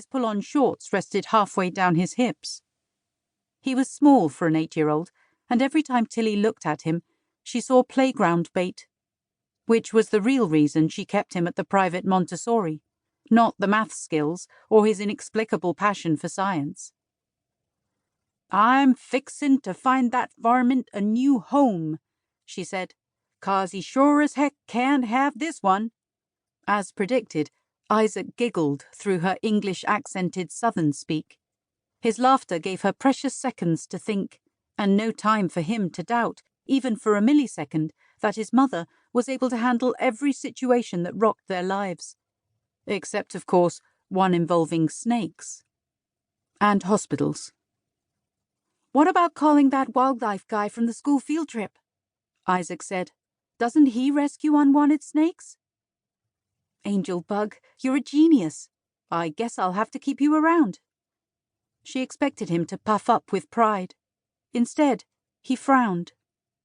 his pull-on shorts rested halfway down his hips. He was small for an 8-year-old, and every time Tilly looked at him, she saw playground bait, which was the real reason she kept him at the private Montessori, not the math skills or his inexplicable passion for science. "I'm fixin' to find that varmint a new home," she said, "'cause he sure as heck can't have this one." As predicted, Isaac giggled through her English-accented Southern speak. His laughter gave her precious seconds to think, and no time for him to doubt, even for a millisecond, that his mother was able to handle every situation that rocked their lives. Except, of course, one involving snakes. And hospitals. "What about calling that wildlife guy from the school field trip?" Isaac said. "Doesn't he rescue unwanted snakes?" "Angel Bug, you're a genius. I guess I'll have to keep you around." She expected him to puff up with pride. Instead, he frowned,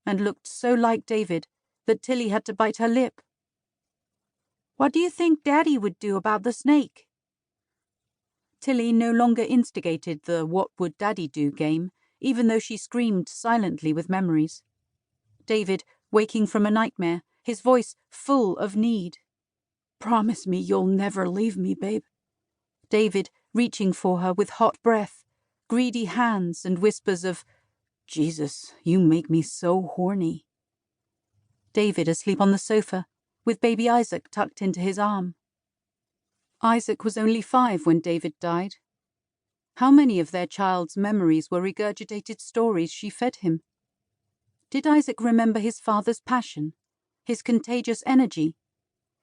and looked so like David that Tilly had to bite her lip. "What do you think Daddy would do about the snake?" Tilly no longer instigated the "what would Daddy do" game, even though she screamed silently with memories. David, waking from a nightmare, his voice full of need. "Promise me you'll never leave me, babe." David, reaching for her with hot breath, greedy hands and whispers of, "Jesus, you make me so horny." David asleep on the sofa, with baby Isaac tucked into his arm. Isaac was only 5 when David died. How many of their child's memories were regurgitated stories she fed him? Did Isaac remember his father's passion, his contagious energy,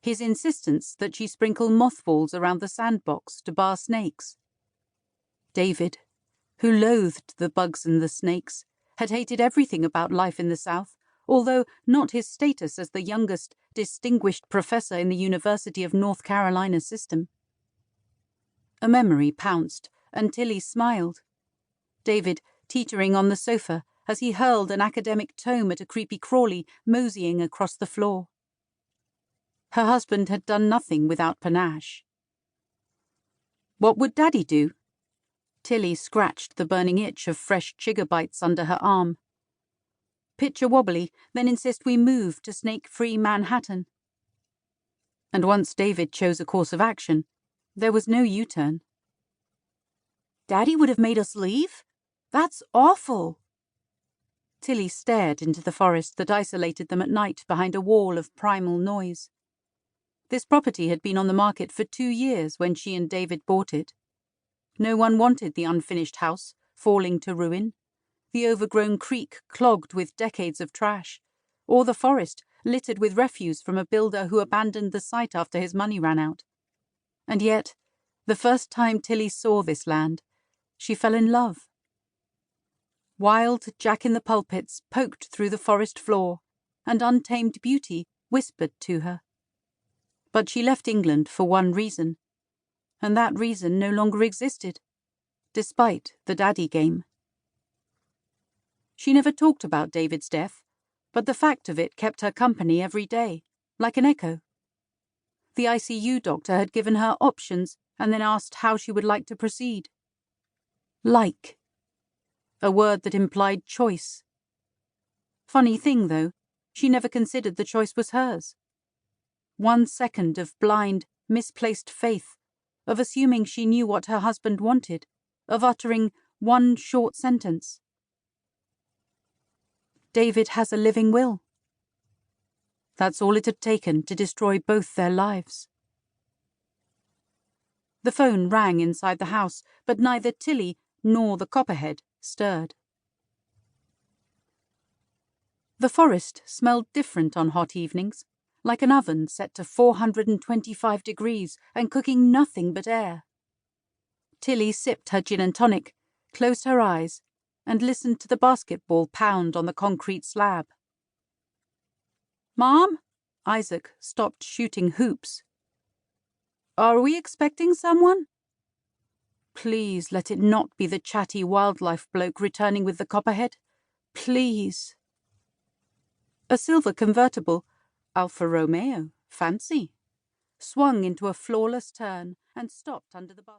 his insistence that she sprinkle mothballs around the sandbox to bar snakes? David, who loathed the bugs and the snakes, had hated everything about life in the South, although not his status as the youngest distinguished professor in the University of North Carolina system. A memory pounced, and Tilly smiled. David, teetering on the sofa as he hurled an academic tome at a creepy crawly moseying across the floor. Her husband had done nothing without panache. "What would Daddy do?" Tilly scratched the burning itch of fresh chigger bites under her arm. "Picture wobbly, then insist we move to snake-free Manhattan." And once David chose a course of action, there was no U-turn. "Daddy would have made us leave? That's awful." Tilly stared into the forest that isolated them at night behind a wall of primal noise. This property had been on the market for 2 years when she and David bought it. No one wanted the unfinished house, falling to ruin, the overgrown creek clogged with decades of trash, or the forest littered with refuse from a builder who abandoned the site after his money ran out. And yet, the first time Tilly saw this land, she fell in love. Wild jack-in-the-pulpits poked through the forest floor, and untamed beauty whispered to her. But she left England for one reason, and that reason no longer existed, despite the daddy game. She never talked about David's death, but the fact of it kept her company every day, like an echo. The ICU doctor had given her options and then asked how she would like to proceed. Like. A word that implied choice. Funny thing, though, she never considered the choice was hers. 1 second of blind, misplaced faith, of assuming she knew what her husband wanted, of uttering one short sentence. David has a living will. That's all it had taken to destroy both their lives. The phone rang inside the house, but neither Tilly nor the copperhead stirred. The forest smelled different on hot evenings, like an oven set to 425 degrees and cooking nothing but air. Tilly sipped her gin and tonic, closed her eyes, and listened to the basketball pound on the concrete slab. "Mom?" Isaac stopped shooting hoops. "Are we expecting someone?" Please let it not be the chatty wildlife bloke returning with the copperhead. Please. A silver convertible, Alfa Romeo, fancy, swung into a flawless turn and stopped under the basket.